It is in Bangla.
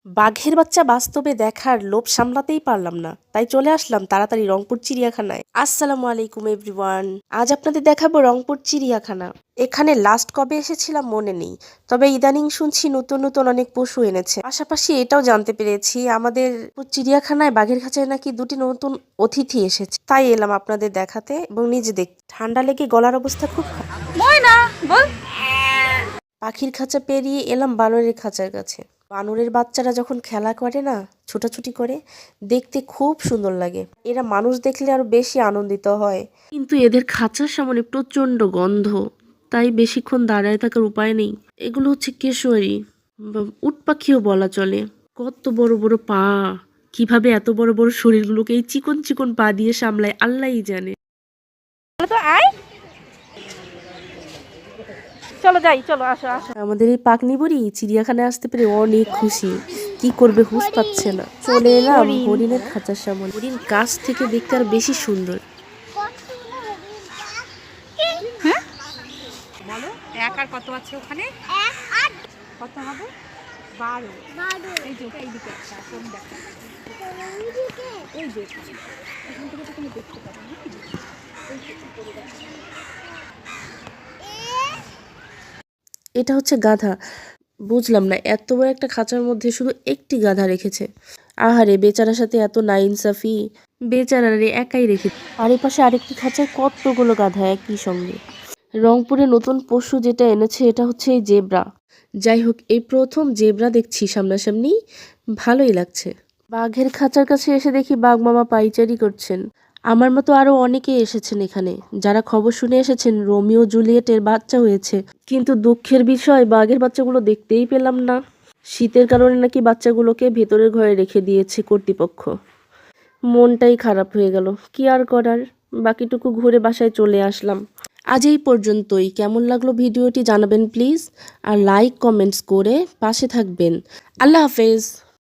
বাঘের বাচ্চা বাস্তবে দেখার লোভ সামলাতেই পারলাম না, তাই চলে আসলাম তাড়াতাড়ি রংপুর চিড়িয়াখানায়। আসসালামু আলাইকুম এভরিওয়ান। আজ আপনাদের দেখাবো রংপুর চিড়িয়াখানা। এখানে লাস্ট কবে এসেছিলাম মনে নেই, তবে ইদানিং শুনছি নতুন নতুন অনেক পশু এনেছে। পাশাপাশি এটাও জানতে পেরেছি আমাদের চিড়িয়াখানায় বাঘের খাঁচায় নাকি দুটি নতুন অতিথি এসেছে, তাই এলাম আপনাদের দেখাতে এবং নিজে দেখতে। ঠান্ডা লেগে গলার অবস্থা খুব খারাপ। পাখির খাঁচা পেরিয়ে এলাম বানরের খাঁচার কাছে। বানরের বাচ্চারা যখন খেলা করে না, ছোটাছুটি করে, দেখতে খুব সুন্দর লাগে। এরা মানুষ দেখলে আরো বেশি আনন্দিত হয়, কিন্তু এদের খাঁচার সামনে প্রচন্ড গন্ধ, তাই বেশিক্ষণ দাঁড়ায় থাকার উপায় নেই। এগুলো হচ্ছে কেশোয়ারি বা উট পাখিও বলা চলে। কত বড় বড় পা, কিভাবে এত বড় বড় শরীরগুলোকে এই চিকন চিকন পা দিয়ে সামলায় আল্লাহই জানে। চলো যাই, চলো আসো আসো। আমাদের এই পাকনি বুড়ি চিড়িয়াখানায় আসতে পেরে অনেক খুশি। কি করবে হুঁশ পাচ্ছে না। চলে এলাম হরিণের খাঁচার সামনে। হরিণ কাছ থেকে দেখতে আর বেশি সুন্দর। বলো এক আর কত আছে ওখানে? কত হবে? 12। এই যে এইদিকে একটা কোন দেখো, এই যে এখান থেকে তো তুমি দেখতে পাবে না। এটা হচ্ছে গাধা। বুঝলাম না, এত বড় একটা খাঁচার মধ্যে শুধু একটি গাধা রেখেছে। আহারে, বেচারার সাথে এত নাইনসাফি। বেচারারে একাই রেখে। আর এই পাশে আরেকটি খাঁচায় কতগুলো গাধা একই সঙ্গে। রংপুরে নতুন পশু যেটা এনেছে এটা হচ্ছে এই জেব্রা। যাই হোক, এই প্রথম জেব্রা দেখছি সামনাসামনি, ভালোই লাগছে। বাঘের খাঁচার কাছে এসে দেখি বাঘ মামা পাইচারি করছেন। আমার মতো আরো অনেকেই এসেছেন এখানে, যারা খবর শুনে এসেছেন রোমিও জুলিয়েটের বাচ্চা হয়েছে। কিন্তু দুঃখের বিষয়, বাঘের বাচ্চাগুলো দেখতেই পেলাম না। শীতের কারণে নাকি বাচ্চাগুলোকে ভেতরের ঘরে রেখে দিয়েছে কর্তৃপক্ষ। মনটাই খারাপ হয়ে গেল, কি আর করার। বাকিটুকু ঘুরে বাসায় চলে আসলাম। আজ এই পর্যন্তই। কেমন লাগলো ভিডিওটি জানাবেন প্লিজ, আর লাইক কমেন্টস করে পাশে থাকবেন। আল্লাহ হাফেজ।